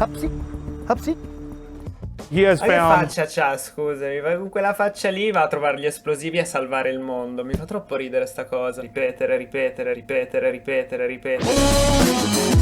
Hupsy, hupsy. He has Ma che found faccia c'ha, scusami? Con quella faccia lì va a trovare gli esplosivi e a salvare il mondo. Mi fa troppo ridere sta cosa. Ripetere, ripetere, ripetere, ripetere, ripetere.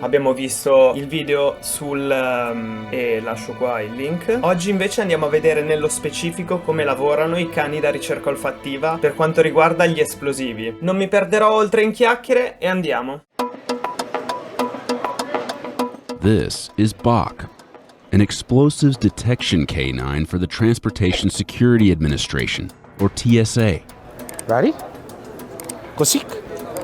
Abbiamo visto il video e lascio qua il link. Oggi invece andiamo a vedere nello specifico come lavorano i cani da ricerca olfattiva per quanto riguarda gli esplosivi. Non mi perderò oltre in chiacchiere e andiamo. This is Bach, an explosives detection canine for the Transportation Security Administration, or TSA. Ready? Così.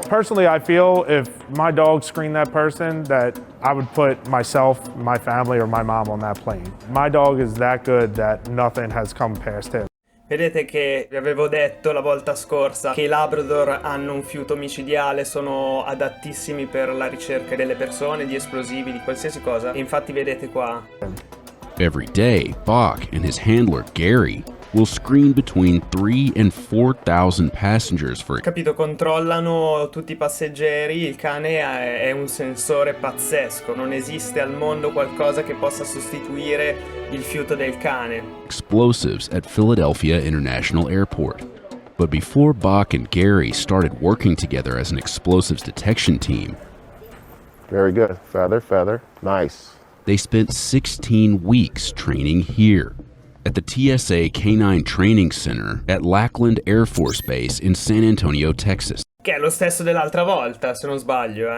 personally, I feel if my dog screened that person, that I would put myself, my family, or my mom on that plane. My dog is that good that nothing has come past him. Vedete che vi avevo detto la volta scorsa che i Labrador hanno un fiuto micidiale, sono adattissimi per la ricerca delle persone, di esplosivi, di qualsiasi cosa. E infatti vedete qua. Every day, Bach and his handler, Gary, will screen between 3,000 and 4,000 passengers for... Capito, controllano tutti i passeggeri, il cane è un sensore pazzesco, non esiste al mondo qualcosa che possa sostituire il fiuto del cane. Explosives at Philadelphia International Airport. But before Bach and Gary started working together as an explosives detection team, very good. Feather, feather. Nice. They spent 16 weeks training here at the TSA Canine Training Center at Lackland Air Force Base in San Antonio, Texas. Che è lo stesso dell'altra volta, se non sbaglio,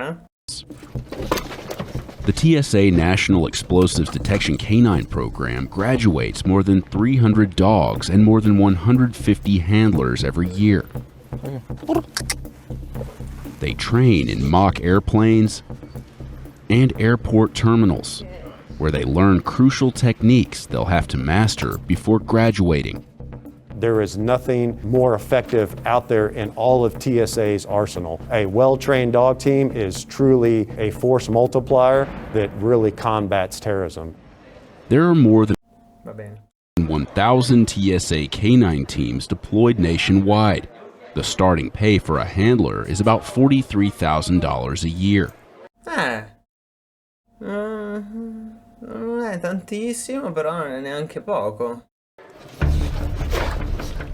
The TSA National Explosives Detection Canine Program graduates more than 300 dogs and more than 150 handlers every year. They train in mock airplanes and airport terminals, where they learn crucial techniques they'll have to master before graduating. There is nothing more effective out there in all of TSA's arsenal. A well-trained dog team is truly a force multiplier that really combats terrorism. There are more than Va bene. 1,000 TSA canine teams deployed nationwide. The starting pay for a handler is about $43,000 a year. Non è tantissimo, però non è neanche poco.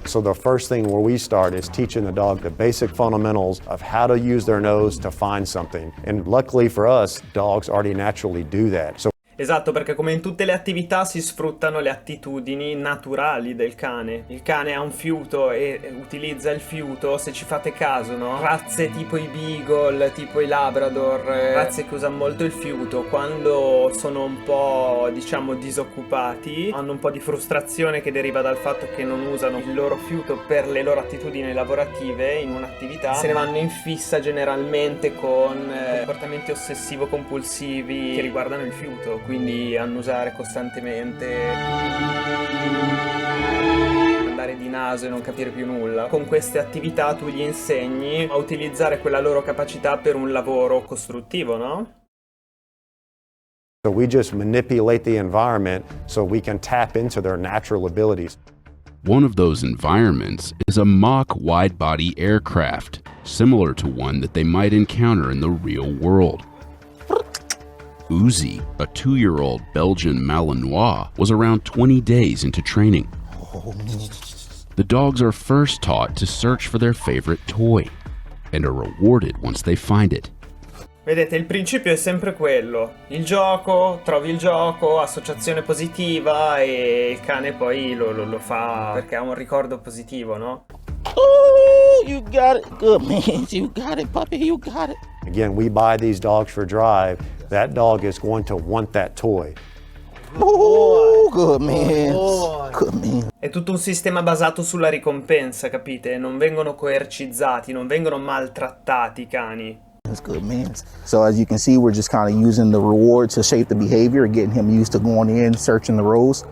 So the first thing where we start is teaching the dog the basic fundamentals of how to use their nose to find something. And luckily for us, dogs already naturally do that. So Esatto, perché come in tutte le attività si sfruttano le attitudini naturali del cane. Il cane ha un fiuto e utilizza il fiuto, se ci fate caso, no? Razze tipo i Beagle, tipo i Labrador, razze che usano molto il fiuto, quando sono un po', diciamo, disoccupati, hanno un po' di frustrazione che deriva dal fatto che non usano il loro fiuto per le loro attitudini lavorative in un'attività, se ne vanno in fissa generalmente con comportamenti ossessivo-compulsivi che riguardano il fiuto. Quindi annusare costantemente, andare di naso e non capire più nulla. Con queste attività tu gli insegni a utilizzare quella loro capacità per un lavoro costruttivo, no? So we just manipulate the environment so we can tap into their natural abilities. One of those environments is a mock wide-body aircraft, similar to one that they might encounter in the real world. Uzi, a 2-year-old Belgian Malinois, was around 20 days into training. The dogs are first taught to search for their favorite toy and are rewarded once they find it. Vedete, il principio è sempre quello. Il gioco, trovi il gioco, associazione positiva e il cane poi lo fa perché ha un ricordo positivo, no? Oh, you got it. Good man. You got it, puppy. You got it. Again, we buy these dogs for drive. That dog is going to want that toy. Oh, good man. Good man. È tutto un sistema basato sulla ricompensa, capite? Non vengono coercizzati, non vengono maltrattati i cani. That's good, man. So as you can see, we're just kind of using the reward to shape the behavior, getting him used to going in, searching the rows.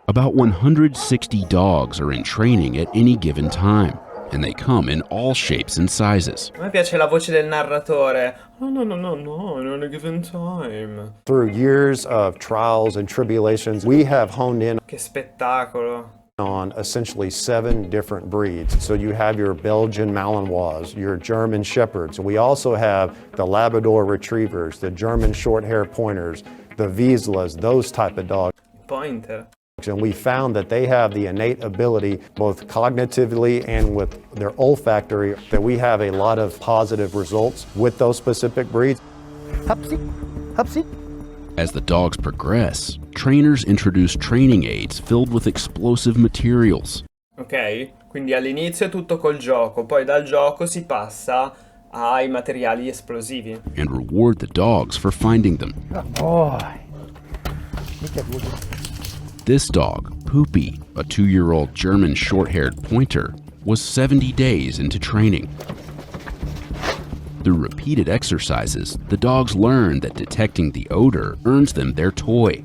About 160 dogs are in training at any given time, and they come in all shapes and sizes. A me piace la voce del narratore. Oh, no, in a given time. Through years of trials and tribulations, we have honed in Che spettacolo. on essentially 7 different breeds. So you have your Belgian Malinois, your German Shepherds. We also have the Labrador Retrievers, the German Short-Hair Pointers, the Vizslas, those type of dogs. Pointer. And we found that they have the innate ability, both cognitively and with their olfactory, that we have a lot of positive results with those specific breeds. Hupsy, hupsy. As the dogs progress, trainers introduce training aids filled with explosive materials. Ok, quindi all'inizio è tutto col gioco, poi dal gioco si passa ai materiali esplosivi. And reward the dogs for finding them. Good boy. Look at Woody. This dog, Poopy, a 2-year-old German short-haired pointer, was 70 days into training. Through repeated exercises, the dogs learn that detecting the odor earns them their toy.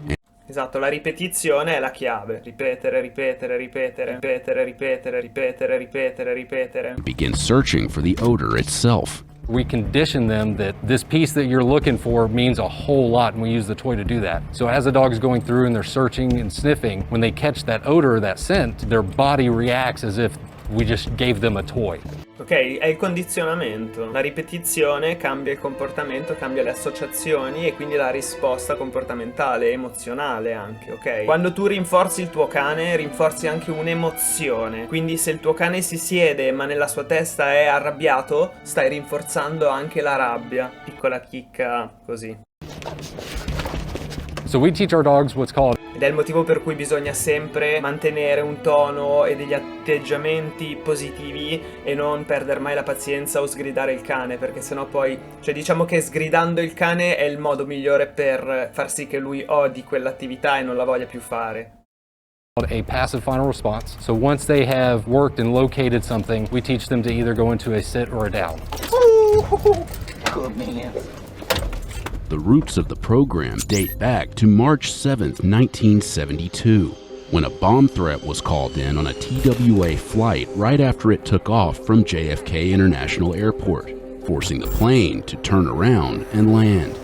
Esatto, la ripetizione è la chiave. Ripetere, ripetere, ripetere, ripetere, ripetere, ripetere, ripetere, ripetere. Begin searching for the odor itself. We condition them that this piece that you're looking for means a whole lot, and we use the toy to do that. So as the dog's going through and they're searching and sniffing, when they catch that odor, that scent, their body reacts as if we just gave them a toy. Ok, è il condizionamento. La ripetizione cambia il comportamento, cambia le associazioni e quindi la risposta comportamentale, emozionale anche, ok? Quando tu rinforzi il tuo cane, rinforzi anche un'emozione. Quindi se il tuo cane si siede ma nella sua testa è arrabbiato, stai rinforzando anche la rabbia. Piccola chicca così. So we teach our dogs what's called Ed è il motivo per cui bisogna sempre mantenere un tono e degli atteggiamenti positivi e non perdere mai la pazienza o sgridare il cane, perché sennò poi, cioè diciamo che sgridando il cane è il modo migliore per far sì che lui odi quell'attività e non la voglia più fare. a passive final response. So once they have worked and located something, we teach them to either go into a sit or a down. Good man. The roots of the program date back to March 7th, 1972, when a bomb threat was called in on a TWA flight right after it took off from JFK International Airport, forcing the plane to turn around and land.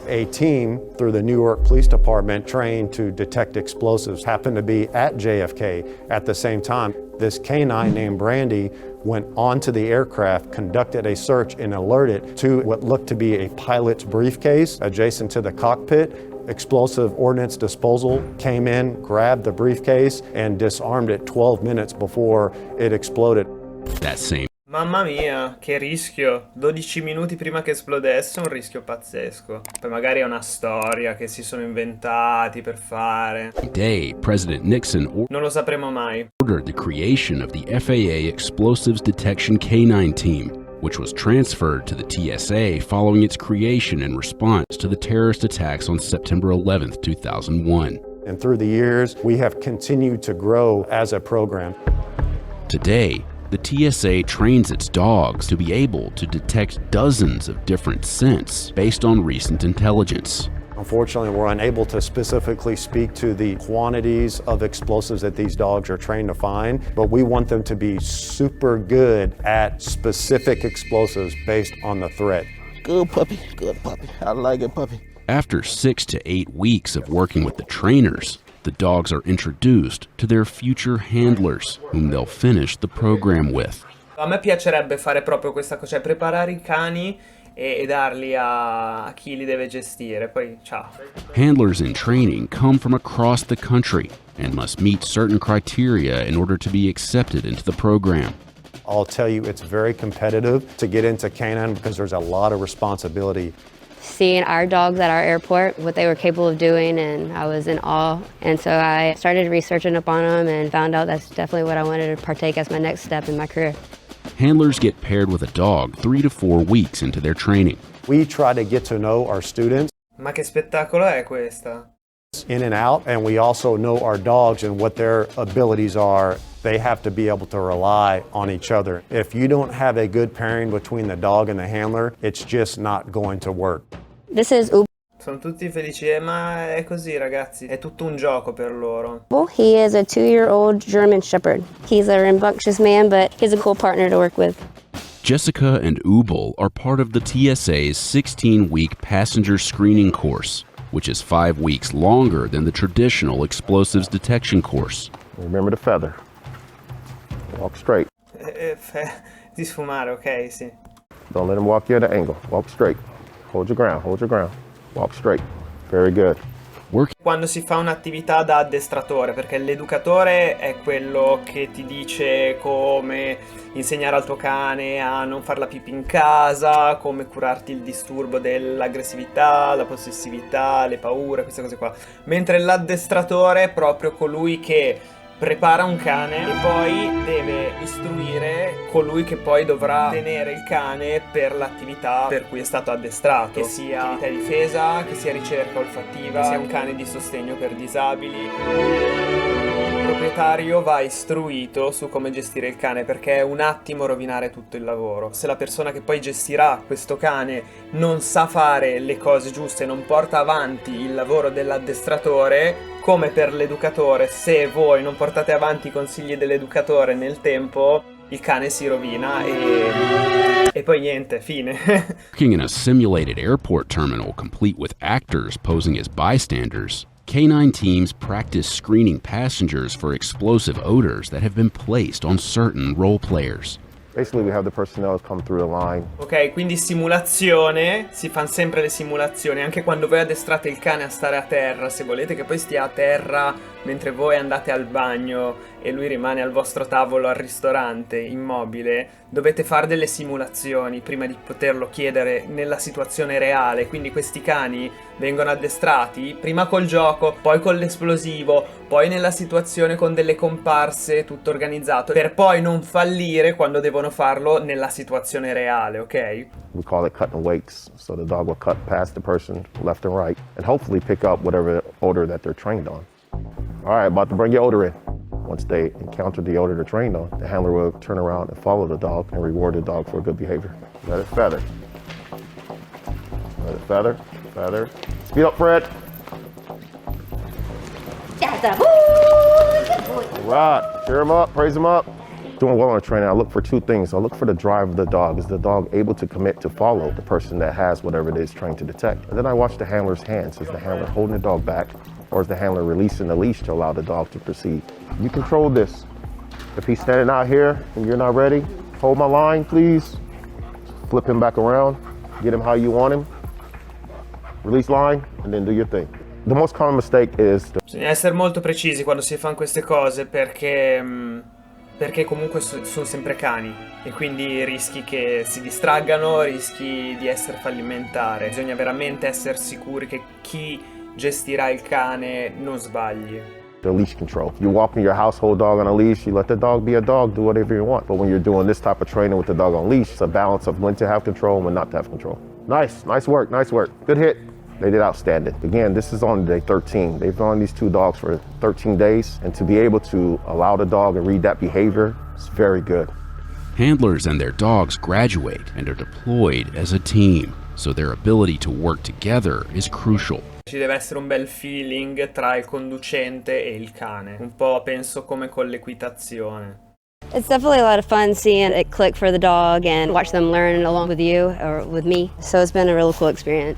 A team through the New York Police Department trained to detect explosives happened to be at JFK at the same time. This canine named Brandy went onto the aircraft, conducted a search, and alerted to what looked to be a pilot's briefcase adjacent to the cockpit. Explosive ordnance disposal came in, grabbed the briefcase, and disarmed it 12 minutes before it exploded. That same Mamma mia, che rischio! 12 minuti prima che esplodesse, un rischio pazzesco. Poi magari è una storia che si sono inventati per fare. day, President Nixon Non lo sapremo mai. ordered the creation of the FAA Explosives Detection Canine Team, which was transferred to the TSA following its creation in response to the terrorist attacks on September 11, 2001. And through the years, we have continued to grow as a program. Today, the TSA trains its dogs to be able to detect dozens of different scents based on recent intelligence. Unfortunately, we're unable to specifically speak to the quantities of explosives that these dogs are trained to find, but we want them to be super good at specific explosives based on the threat. Good puppy. Good puppy. I like it, puppy. After 6 to 8 weeks of working with the trainers, the dogs are introduced to their future handlers, whom they'll finish the program with. A me piacerebbe fare proprio questa cosa, cioè preparare i cani e darli a chi li deve gestire, poi ciao. Handlers in training come from across the country and must meet certain criteria in order to be accepted into the program. I'll tell you, it's very competitive to get into canine because there's a lot of responsibility. Seeing our dogs at our airport, what they were capable of doing, and I was in awe. And so I started researching up on them and found out that's definitely what I wanted to partake as my next step in my career. Handlers get paired with a dog 3 to 4 weeks into their training. We try to get to know our students Ma che spettacolo è questa? in and out, and we also know our dogs and what their abilities are. They have to be able to rely on each other. If you don't have a good pairing between the dog and the handler, it's just not going to work. This is Uber. Sono tutti felici, ma è così ragazzi, è tutto un gioco per loro. Well, he is a 2-year-old German Shepherd. He's a rambunctious man, but he's a cool partner to work with. Jessica and Ubel are part of the TSA's 16-week passenger screening course, which is 5 weeks longer than the traditional explosives detection course. Remember the feather. Walk straight. Di sfumare, ok, sì. Don't let him walk you at an angle. Walk straight. Hold your ground, hold your ground. Walk straight. Very good. Quando si fa un'attività da addestratore, perché l'educatore è quello che ti dice come insegnare al tuo cane a non far la pipì in casa, come curarti il disturbo dell'aggressività, la possessività, le paure, queste cose qua. Mentre l'addestratore è proprio colui che prepara un cane e poi deve istruire colui che poi dovrà tenere il cane per l'attività per cui è stato addestrato, che sia attività di difesa, che sia ricerca olfattiva, che sia un cane di sostegno per disabili. Il proprietario va istruito su come gestire il cane, perché è un attimo rovinare tutto il lavoro. Se la persona che poi gestirà questo cane non sa fare le cose giuste, non porta avanti il lavoro dell'addestratore, come per l'educatore, se voi non portate avanti i consigli dell'educatore nel tempo, il cane si rovina e poi niente, fine. Working in a simulated airport terminal complete with actors posing as bystanders, Canine teams practice screening passengers for explosive odors that have been placed on certain role players. Basically, we have the personnel come through the line. Ok, quindi simulazione, si fanno sempre le simulazioni, anche quando voi addestrate il cane a stare a terra, se volete che poi stia a terra mentre voi andate al bagno e lui rimane al vostro tavolo al ristorante immobile, dovete fare delle simulazioni prima di poterlo chiedere nella situazione reale. Quindi questi cani vengono addestrati prima col gioco, poi con l'esplosivo, poi nella situazione con delle comparse, tutto organizzato, per poi non fallire quando devono farlo nella situazione reale, ok? We call it cutting weights. So the dog will cut past the person, left and right, and hopefully pick up whatever odor that they're trained on. All right, about to bring your odor in. Once they encounter the odor they're trained on, the handler will turn around and follow the dog and reward the dog for good behavior. Let it feather. Let it feather, feather. Speed up, Fred. All right, cheer him up, praise him up. Doing well on the training, I look for two things. I look for the drive of the dog. Is the dog able to commit to follow the person that has whatever it is trying to detect? And then I watch the handler's hands. Is the handler holding the dog back, or is the handler releasing the leash to allow the dog to proceed? You control this. If he's standing out here and you're not ready, hold my line, please. Flip him back around, get him how you want him. Release line, and then do your thing. The most common mistake is... Bisogna essere molto precisi quando si fanno queste cose perché comunque sono sempre cani e quindi rischi che si distraggano, rischi di essere fallimentare. Bisogna veramente essere sicuri che chi gestirà il cane non sbagli. The leash control. You're walking your household dog on a leash, you let the dog be a dog, do whatever you want. But when you're doing this type of training with the dog on leash, it's a balance of when to have control and when not to have control. Nice work, nice work. Good hit. They did outstanding. Again, this is on day 13. They've been on these two dogs for 13 days, and to be able to allow the dog and read that behavior is very good. Handlers and their dogs graduate and are deployed as a team, so their ability to work together is crucial. Ci deve essere un bel feeling tra il conducente e il cane, un po' penso come con l'equitazione. It's definitely a lot of fun seeing it click for the dog and watch them learn along with you or with me. So it's been a really cool experience.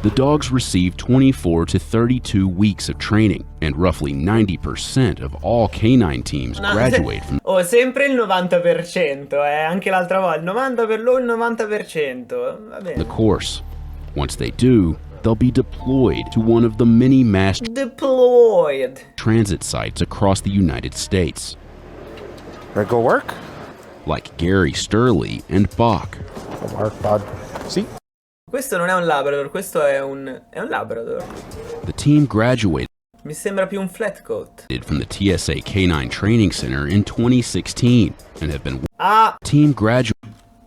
The dogs receive 24 to 32 weeks of training, and roughly 90% of all canine teams graduate from sempre il 90%, anche l'altra volta, il 90%, va bene. the course. Once they do, they'll be deployed to one of the many mass transit sites across the United States. Ready to go work? Like Gary Sturley and Bach. Work, bud. See? Questo non è un Labrador, questo è un Labrador. The team graduated Mi sembra più un flatcoat. from the TSA Canine Training Center in 2016 and have been Ah! team graduate.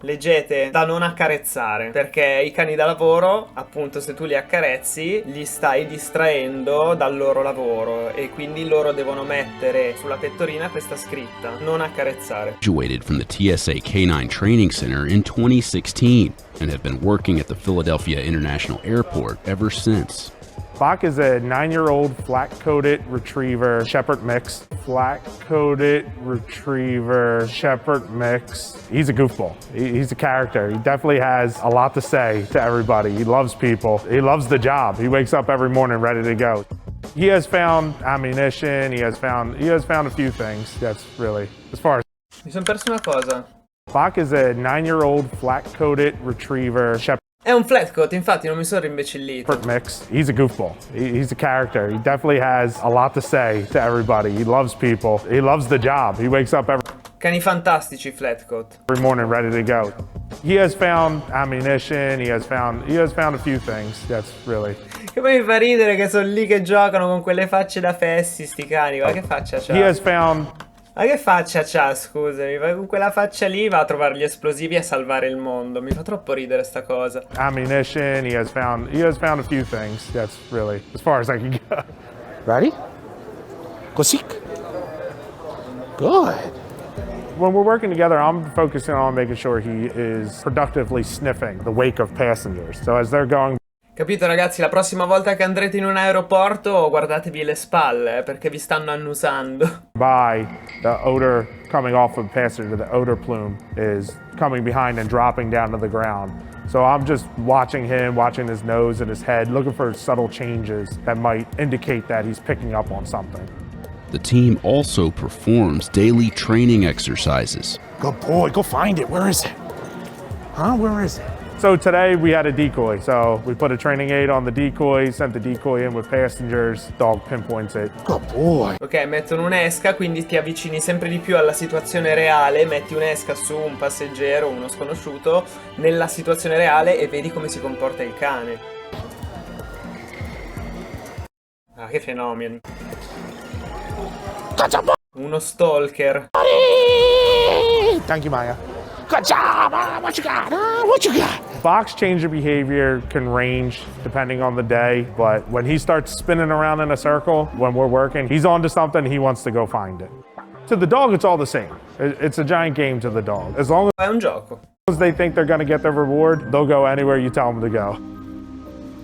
Leggete da non accarezzare, perché i cani da lavoro, appunto, se tu li accarezzi li stai distraendo dal loro lavoro e quindi loro devono mettere sulla pettorina questa scritta: non accarezzare. Graduated from the TSA Canine Training Center in 2016 and have been working at the Philadelphia International Airport ever since. Bach is a 9-year-old flat-coated retriever shepherd mix. Flat-coated retriever shepherd mix. He's a goofball. He's a character. He definitely has a lot to say to everybody. He loves people. He loves the job. He wakes up every morning ready to go. He has found ammunition. He has found a few things. That's really as far as. Mi sono perso una cosa. Bach is a 9-year-old flat-coated retriever shepherd. È un flat coat, infatti non mi sono rimbecillito. Mix. He's a goofball. He's a character. He definitely has a lot to say to everybody. He loves people. He loves the job. He wakes up Cani fantastici, flat coat. every morning ready to go. He has found ammunition. He has found a few things. That's really. Che poi mi fa ridere che sono lì che giocano con quelle facce da fessi, sti cani. Ma che faccia c'ha? He has found. Ma che faccia c'ha, scusami? Con quella faccia lì va a trovare gli esplosivi e a salvare il mondo. Mi fa troppo ridere sta cosa. Ammunition. He has found a few things. That's really as far as I can go. Ready? Go seek. Good. When we're working together, I'm focusing on making sure he is productively sniffing the wake of passengers. So as they're going. Capito ragazzi, la prossima volta che andrete in un aeroporto guardatevi le spalle perché vi stanno annusando. By the odor coming off of a passenger, the odor plume is coming behind and dropping down to the ground. So I'm just watching him, watching his nose and his head, looking for subtle changes that might indicate that he's picking up on something. The team also performs daily training exercises. Good boy. Go find it. Where is it? Huh? Where is it? So today we had a decoy. So we put a training aid on the decoy, sent the decoy in with passengers, dog pinpoints it. Good boy. Ok, mettono un'esca, quindi ti avvicini sempre di più alla situazione reale, metti un'esca su un passeggero, uno sconosciuto, nella situazione reale e vedi come si comporta il cane. Ah, che fenomeni. Uno stalker. Thank you, Maya. Good job. What you got? What you got? Box changer behavior can range depending on the day, but when he starts spinning around in a circle when we're working, he's onto something, he wants to go find it. To the dog, it's all the same. It's a giant game to the dog. As long È un gioco. as they think they're gonna get their reward, they'll go anywhere you tell them to go.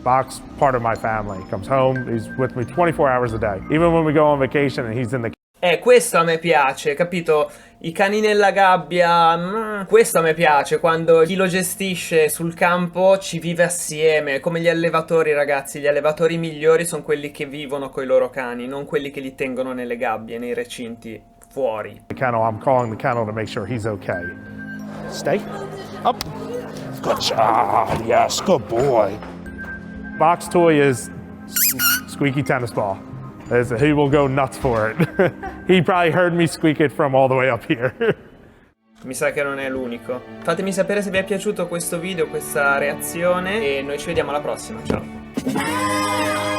Box, part of my family, comes home, he's with me 24 hours a day. Even when we go on vacation and he's in the Questo a me piace, capito? I cani nella gabbia, questo a me piace, quando chi lo gestisce sul campo ci vive assieme, come gli allevatori ragazzi, gli allevatori migliori sono quelli che vivono coi loro cani, non quelli che li tengono nelle gabbie, nei recinti, fuori. kennel, I'm calling the kennel to make sure he's okay. Stay. Up. Good job. Yes. Good boy. Box toy is squeaky tennis ball. He will go nuts for it. He probably heard me squeak it from all the way up here. Mi sa che non è l'unico. Fatemi sapere se vi è piaciuto questo video, questa reazione e noi ci vediamo alla prossima, ciao.